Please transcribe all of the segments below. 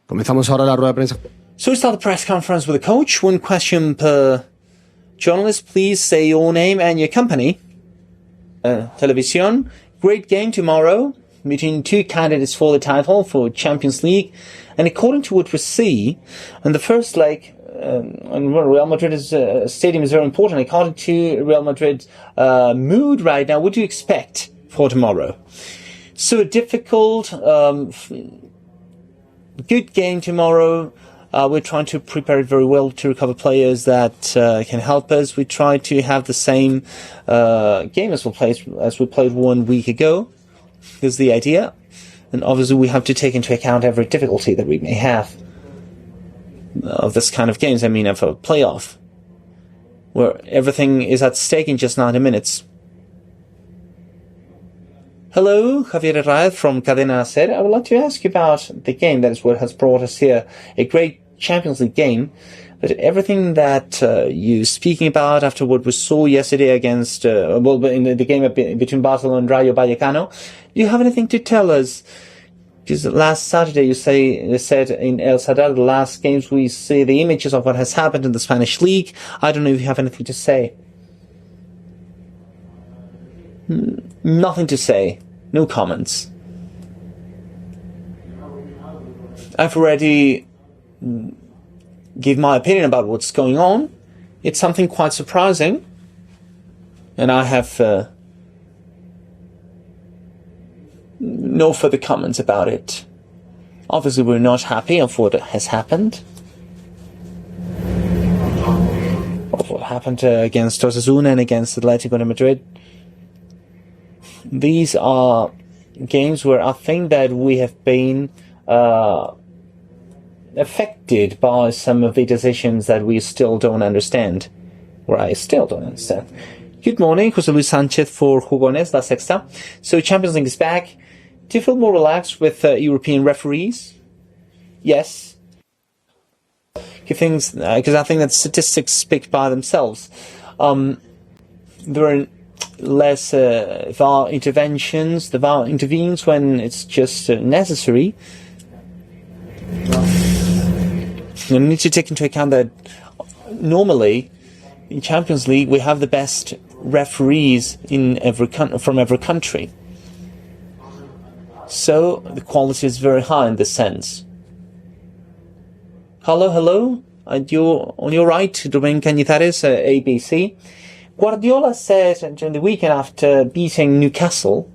Comenzamos ahora la rueda de prensa. So we start the press conference with the coach. One question per journalist. Please say your name and your company. Televisión. Great game tomorrow between two candidates for the title for Champions League. And according to what we see, in the first leg, and Real Madrid's stadium is very important. According to Real Madrid's mood right now, what do you expect for tomorrow? So a difficult, good game tomorrow. We're trying to prepare it very well to recover players that can help us. We try to have the same game as we played 1 week ago. Is the idea. And obviously we have to take into account every difficulty that we may have of this kind of games. I mean, of a playoff, where everything is at stake in just 90 minutes. Hello, Javier Raez from Cadena Ser. I would like to ask you about the game. That is what has brought us here. A great Champions League game. But everything that you're speaking about after what we saw yesterday against, in the game between Barcelona and Rayo Vallecano, do you have anything to tell us? Because last Saturday you said in El Sadar, the last games, we see the images of what has happened in the Spanish league. I don't know if you have anything to say. Nothing to say. No comments. I've already give my opinion about what's going on. It's something quite surprising. And I have no further comments about it. Obviously, we're not happy of what has happened. Of what happened against Osasuna and against Atletico de Madrid. These are games where I think that we have been affected by some of the decisions that we still don't understand. Or I still don't understand. Good morning, José Luis Sánchez for Jugones, La Sexta. So Champions League is back. Do you feel more relaxed with European referees? Yes. Because I think that statistics speak by themselves. There are less VAR interventions. The VAR intervenes when it's just necessary. You need to take into account that normally in Champions League we have the best referees in from every country. So the quality is very high in this sense. Hello. On your right, Domingo Cañizares, ABC. Guardiola said during the weekend after beating Newcastle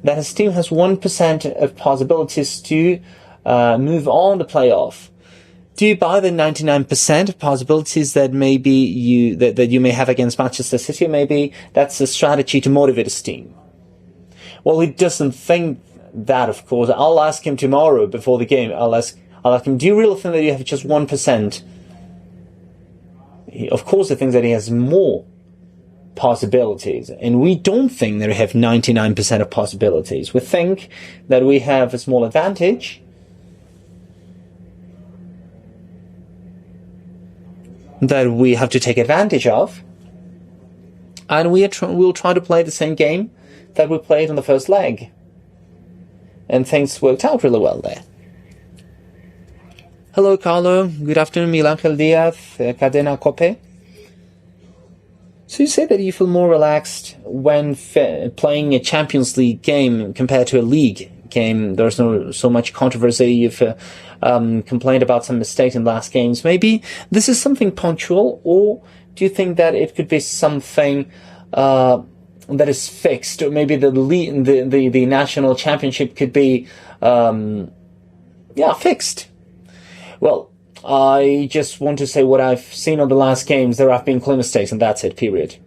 that his team has 1% of possibilities to move on the playoff. Do you buy the 99% of possibilities that maybe you may have against Manchester City? Maybe that's a strategy to motivate his team. Well, he doesn't think that, of course. I'll ask him tomorrow before the game. I'll ask him, do you really think that you have just 1%? Of course, he thinks that he has more possibilities. And we don't think that we have 99% of possibilities. We think that we have a small advantage. That we have to take advantage of, and we'll try to play the same game that we played on the first leg, and things worked out really well there. Hello, Carlo. Good afternoon, Miguel Ángel Díaz, Cadena Cope. So you say that you feel more relaxed when playing a Champions League game compared to a league game. There's no so much controversy. You've complained about some mistakes in last games. Maybe this is something punctual, or do you think that it could be something that is fixed, or maybe the national championship could be fixed? Well, I just want to say what I've seen on the last games. There have been clear mistakes, and that's it, period.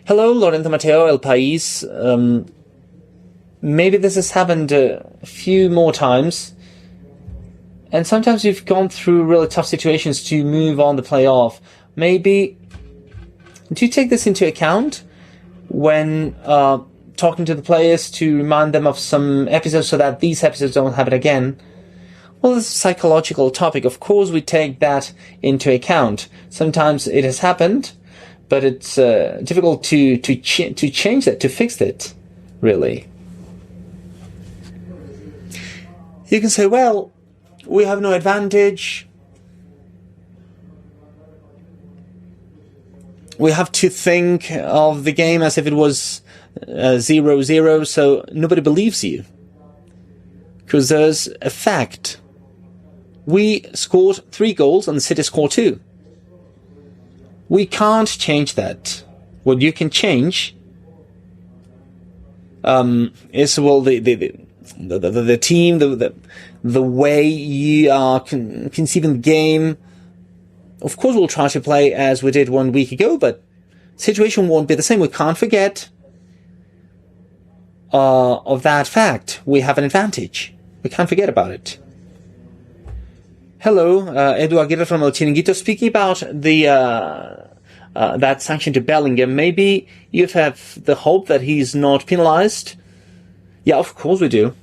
Hello, Lorenzo Mateo, El País. Maybe this has happened a few more times. And sometimes you've gone through really tough situations to move on the playoff. Maybe, do you take this into account when talking to the players to remind them of some episodes so that these episodes don't happen again? Well, this is a psychological topic. Of course, we take that into account. Sometimes it has happened, but it's difficult to change that, to fix it, really. You can say, well, we have no advantage. We have to think of the game as if it was 0-0, so nobody believes you. Because there's a fact. We scored 3 goals and City scored 2. We can't change that. What you can change is, well, the team, the way you are conceiving the game. Of course, we'll try to play as we did 1 week ago, but situation won't be the same. We can't forget of that fact. We have an advantage. We can't forget about it. Hello, Edu Aguirre from El Chiringuito. Speaking about the that sanction to Bellingham, maybe you have the hope that he's not penalized? Yeah, of course we do.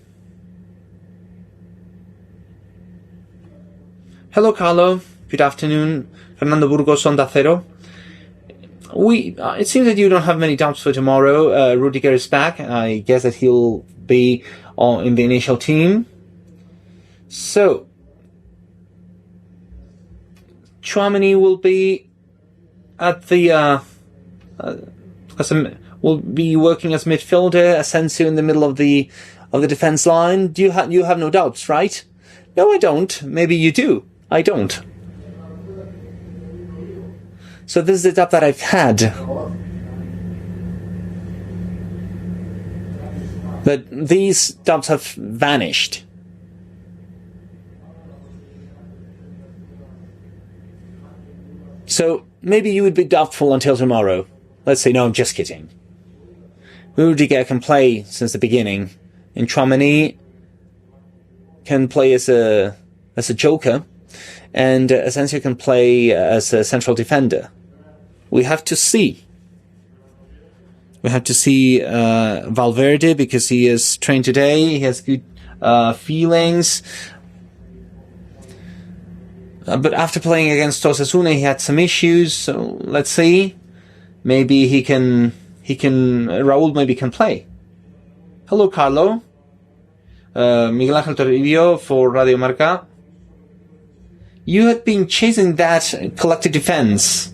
Hello, Carlo. Good afternoon. Fernando Burgos, Onda Cero. It seems that you don't have many doubts for tomorrow. Rudiger is back. I guess that he'll be in the initial team. So, Tchouaméni will be at the will be working as midfielder. Asensio in the middle of the defense line. You have no doubts, right? No, I don't. Maybe you do. I don't. So this is the doubt that I've had. But these doubts have vanished. So maybe you would be doubtful until tomorrow. Let's say, no, I'm just kidding. Rudiger can play since the beginning, and Tchouaméni can play as a joker, and Asensio can play as a central defender. We have to see. We have to see Valverde, because he is trained today. He has good feelings. But after playing against Osasuna, he had some issues. So let's see. Maybe Raúl maybe can play. Hello, Carlo. Miguel Ángel Toribio for Radio Marca. You had been chasing that collective defense.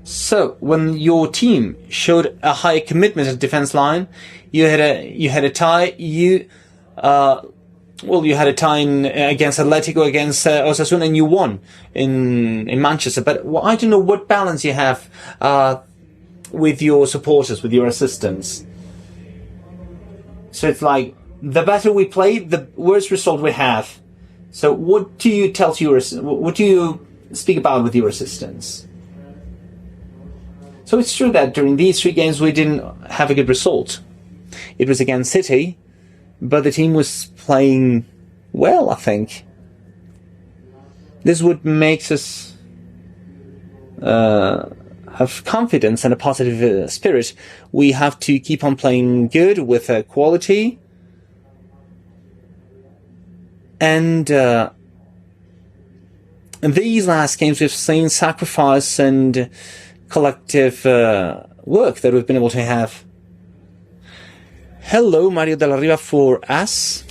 So when your team showed a high commitment at the defense line, you had a tie. You had a tie against Atletico, against Osasuna, and you won in Manchester. But I don't know what balance you have with your supporters, with your assistants. So it's like, the better we play, the worse result we have. So what do you tell to what do you speak about with your assistants? So it's true that during these 3 games we didn't have a good result. It was against City, but the team was playing well, I think. This is what makes us have confidence and a positive spirit. We have to keep on playing good with quality. And in these last games, we've seen sacrifice and collective work that we've been able to have. Hello, Mario de la Riva for us.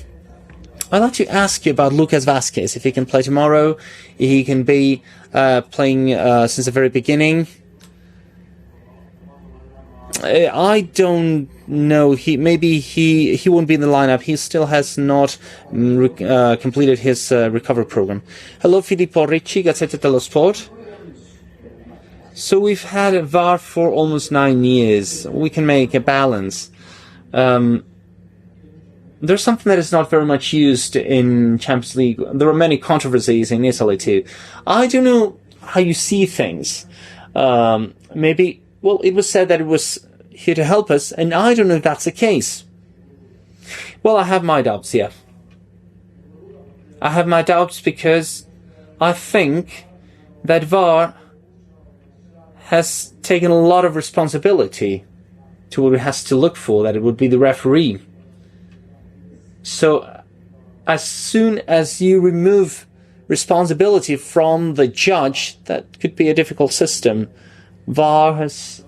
I'd like to ask you about Lucas Vazquez. If he can play tomorrow, he can be playing since the very beginning. I don't know. Maybe he won't be in the lineup. He still has not completed his recovery program. Hello, Filippo Ricci, Gazzetta dello Sport. So we've had a VAR for almost 9 years. We can make a balance. There's something that is not very much used in Champions League. There are many controversies in Italy too. I don't know how you see things. Maybe, well, it was said that it was here to help us, and I don't know if that's the case. Well, I have my doubts, yeah. I have my doubts because I think that VAR has taken a lot of responsibility to what it has to look for, that it would be the referee. So, as soon as you remove responsibility from the judge, that could be a difficult system. VAR has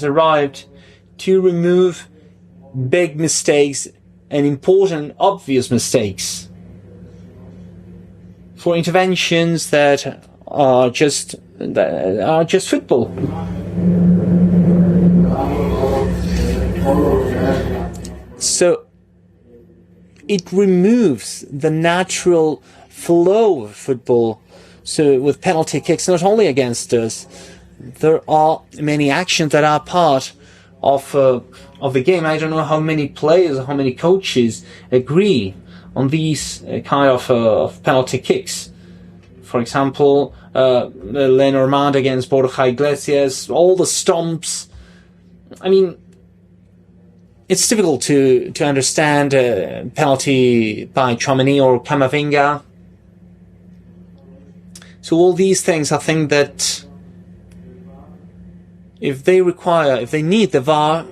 arrived to remove big mistakes and important, obvious mistakes, for interventions that are just football. So it removes the natural flow of football. So with penalty kicks, not only against us, there are many actions that are part of the game. I don't know how many players, how many coaches agree on these kind of penalty kicks. For example, Lenormand against Borja Iglesias, all the stomps. I mean, it's difficult to understand penalty by Tchouaméni or Camavinga. So all these things, I think that if they need the VAR,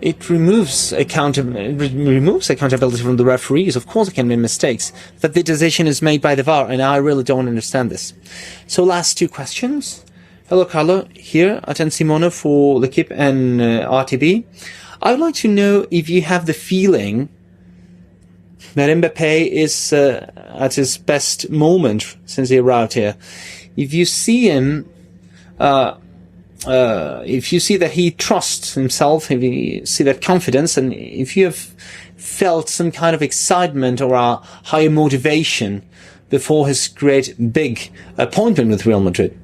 it removes accountability from the referees. Of course, there can be mistakes, but the decision is made by the VAR, and I really don't understand this. So, last two questions. Hello, Carlo. Here, Atan Simona for L'Equipe and RTB. I would like to know if you have the feeling that Mbappe is at his best moment since he arrived here. If you see him, if you see that he trusts himself, if you see that confidence, and if you have felt some kind of excitement or a higher motivation before his great big appointment with Real Madrid.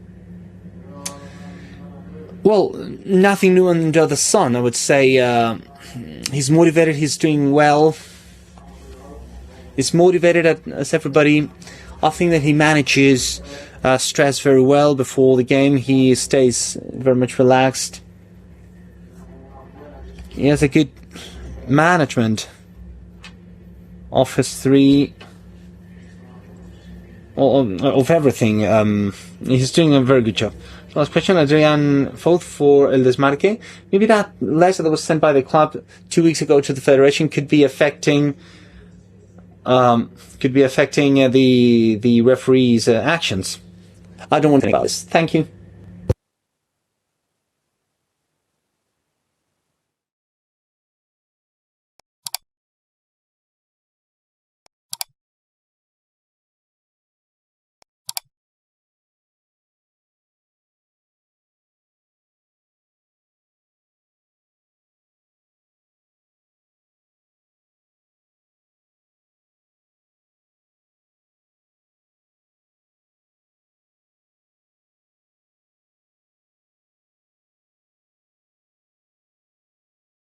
Well, nothing new under the sun, I would say. He's motivated, he's doing well. He's motivated as everybody. I think that he manages stress very well before the game. He stays very much relaxed. He has a good management of his three, of everything. He's doing a very good job. Last question, Adrian Foth for El Desmarque. Maybe that letter that was sent by the club 2 weeks ago to the federation could be affecting the referees' actions. I don't want to think about this. Thank you.